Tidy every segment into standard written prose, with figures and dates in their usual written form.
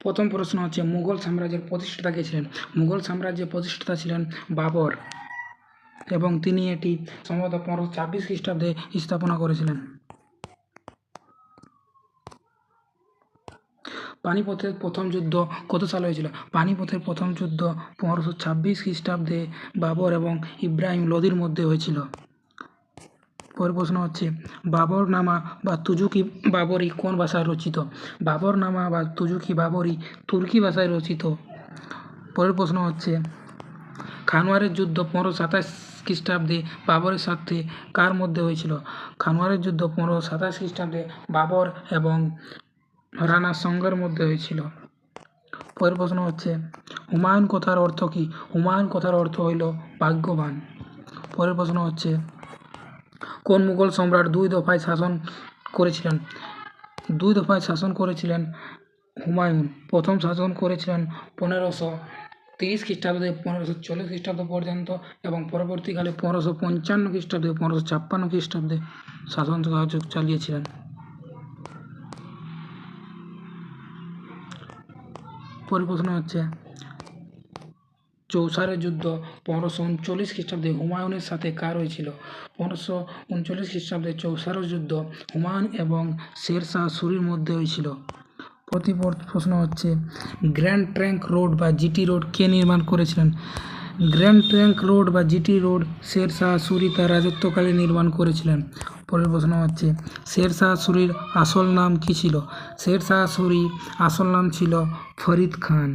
প্রথম প্রশ্ন হচ্ছে মুঘল সাম্রাজ্যের প্রতিষ্ঠাতা কে ছিলেন? মুঘল সাম্রাজ্যের প্রতিষ্ঠাতা ছিলেন বাবর এবং তিনি এটি সম্ভবত 1526 খ্রিস্টাব্দে স্থাপনা করেছিলেন। পানিপথের প্রথম যুদ্ধ কত সালে হয়েছিল? পানিপথের প্রথম যুদ্ধ 1526 খ্রিস্টাব্দে বাবর এবং ইব্রাহিম লোদির মধ্যে হয়েছিল। পরের প্রশ্ন হচ্ছে বাবরনামা বা তুজুকি বাবরি কোন ভাষায় রচিত? বাবরনামা বা তুজুকি বাবরি তুর্কি ভাষায় রচিত। পরের প্রশ্ন হচ্ছে খানোয়ারের যুদ্ধ 1527 খ্রিস্টাব্দে বাবরের সাথে কার মধ্যে হয়েছিল? খানোয়ারের যুদ্ধ 1527 খ্রিস্টাব্দে বাবর এবং রানা সঙ্গের মধ্যে হয়েছিল। পরের প্রশ্ন হচ্ছে হুমায়ুন কথার অর্থ কী? হুমায়ুন কথার অর্থ হইল ভাগ্যবান। পরের প্রশ্ন হচ্ছে কোন মুঘল সম্রাট দুই দফায় শাসন করেছিলেন? দুই দফায় শাসন করেছিলেন হুমায়ুন। প্রথম শাসন করেছিলেন 1530 খ্রিস্টাব্দে 1540 খ্রিস্টাব্দ পর্যন্ত এবং পরবর্তীকালে 1555 খ্রিস্টাব্দে 1556 খ্রিস্টাব্দে শাসন চালিয়েছিলেন। পরের প্রশ্ন হচ্ছে চৌসারের যুদ্ধ 1539 খ্রিস্টাব্দে হুমায়ুনের সাথে কার হয়েছিল? 1539 খ্রিস্টাব্দে চৌসারের যুদ্ধ হুমায়ুন এবং শের শাহ সুরির মধ্যে হয়েছিল। প্রশ্ন হচ্ছে গ্র্যান্ড ট্রাঙ্ক রোড বা জিটি রোড কে নির্মাণ করেছিলেন? গ্র্যান্ড ট্রাঙ্ক রোড বা জিটি রোড শের শাহ সুরি তার রাজত্বকালে নির্মাণ করেছিলেন। পরের প্রশ্ন হচ্ছে শের শাহ সুরির আসল নাম কী ছিল? শের শাহ সুরির আসল নাম ছিল ফরিদ খান।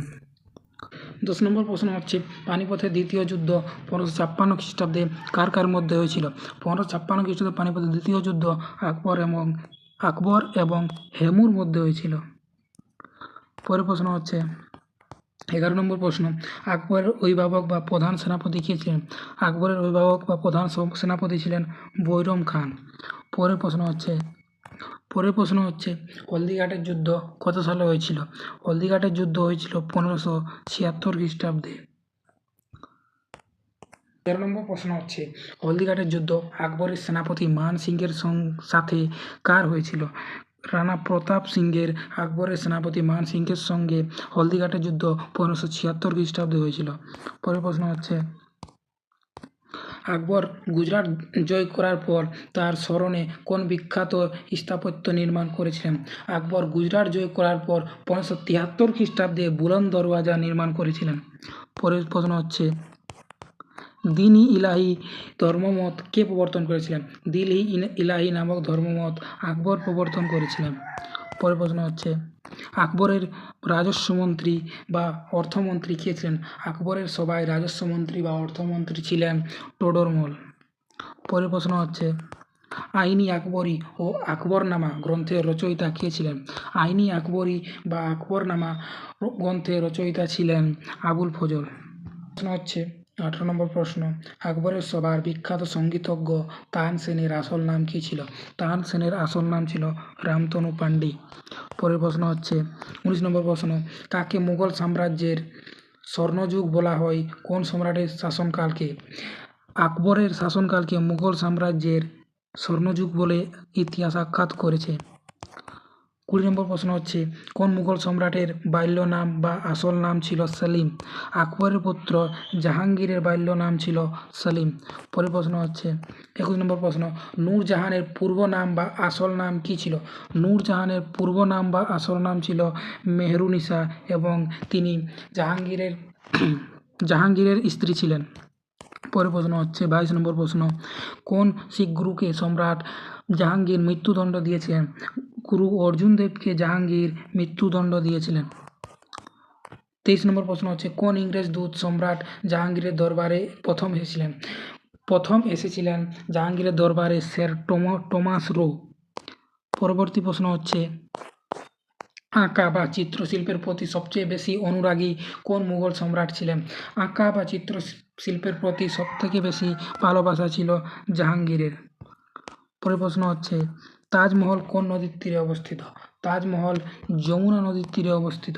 10 নম্বর প্রশ্ন হচ্ছে পানিপথের দ্বিতীয় যুদ্ধ 1556 খ্রিস্টাব্দে কার কার মধ্যে হয়েছিল? 1556 খ্রিস্টাব্দে পানিপথের দ্বিতীয় যুদ্ধ আকবর এবং হেমুর মধ্যে হয়েছিল। পরের প্রশ্ন হচ্ছে 11 নম্বর প্রশ্ন আকবরের অভিভাবক বা প্রধান সেনাপতি কে ছিলেন? আকবরের অভিভাবক বা প্রধান সেনাপতি ছিলেন বৈরম খান। পরের প্রশ্ন হচ্ছে হলদিঘাটের যুদ্ধ কত সালে হয়েছিল? হলদিঘাটের যুদ্ধ হয়েছিল 1576 খ্রিস্টাব্দে। 13 নম্বর প্রশ্ন হচ্ছে হলদিঘাটের যুদ্ধ আকবরের সেনাপতি মান সিংয়ের সাথে কার হয়েছিল? রানা প্রতাপ সিংয়ের আকবরের সেনাপতি মান সিংয়ের সঙ্গে হলদিঘাটের যুদ্ধ 1576 খ্রিস্টাব্দে হয়েছিল। পরের প্রশ্ন হচ্ছে আকবর গুজরাট জয় করার পর তার স্মরণে কোন বিখ্যাত স্থাপত্য নির্মাণ করেছিলেন? আকবর গুজরাট জয় করার পর 1573 খ্রিস্টাব্দে বুলন্দ দরওয়াজা নির্মাণ করেছিলেন। পরের প্রশ্ন হচ্ছে দিন-ই ইলাহি ধর্মমত কে প্রবর্তন করেছিলেন? দিন-ই ইলাহি নামক ধর্মমত আকবর প্রবর্তন করেছিলেন। পরের প্রশ্ন হচ্ছে আকবরের রাজস্বমন্ত্রী বা অর্থমন্ত্রী কে ছিলেন? আকবরের সভায় রাজস্বমন্ত্রী বা অর্থমন্ত্রী ছিলেন টোডরমল। পরের প্রশ্ন হচ্ছে আইনি আকবরী ও আকবরনামা গ্রন্থের রচয়িতা কে ছিলেন? আইনি আকবরী বা আকবরনামা গ্রন্থের রচয়িতা ছিলেন আবুল ফজল। প্রশ্ন হচ্ছে 18 নম্বর প্রশ্ন আকবরের সভার বিখ্যাত সঙ্গীতজ্ঞ তানসেনের আসল নাম কী ছিল? তানসেনের আসল নাম ছিল রামতনু পান্ডে। পরের প্রশ্ন হচ্ছে 19 নম্বর প্রশ্ন কাকে মুঘল সাম্রাজ্যের স্বর্ণযুগ বলা হয়? কোন সম্রাটের শাসনকালকে? আকবরের শাসনকালকে মুঘল সাম্রাজ্যের স্বর্ণযুগ বলে ইতিহাস আখ্যাত করেছে। 20 নম্বর প্রশ্ন হচ্ছে কোন মুঘল সম্রাটের বাল্য নাম বা আসল নাম ছিল সেলিম? আকবরের পুত্র জাহাঙ্গীরের বাল্য নাম ছিল সেলিম। পরের প্রশ্ন হচ্ছে 21 নম্বর প্রশ্ন নূরজাহানের পূর্ব নাম বা আসল নাম কী ছিল? নূরজাহানের পূর্ব নাম বা আসল নাম ছিল মেহরুনিসা এবং তিনি জাহাঙ্গীরের স্ত্রী ছিলেন। পরের প্রশ্ন হচ্ছে 22 নম্বর প্রশ্ন কোন শিখ গুরুকে সম্রাট জাহাঙ্গীর মৃত্যুদণ্ড দিয়েছিলেন? গুরু অর্জুন দেবকে জাহাঙ্গীর মৃত্যুদণ্ড দিয়েছিলেন। 23 নম্বর প্রশ্ন হচ্ছে কোন ইংরেজ দূত সম্রাট জাহাঙ্গীরের দরবারে প্রথম এসেছিলেন জাহাঙ্গীরের দরবারে স্যার টমাস রো। পরবর্তী প্রশ্ন হচ্ছে আঁকা বা চিত্রশিল্পের প্রতি সবচেয়ে বেশি অনুরাগী কোন মুঘল সম্রাট ছিলেন? আঁকা বা চিত্রশিল্পের প্রতি সবথেকে বেশি ভালোবাসা ছিল জাহাঙ্গীরের। পরের প্রশ্ন হচ্ছে তাজমহল কোন নদীর তীরে অবস্থিত? তাজমহল যমুনা নদীর তীরে অবস্থিত।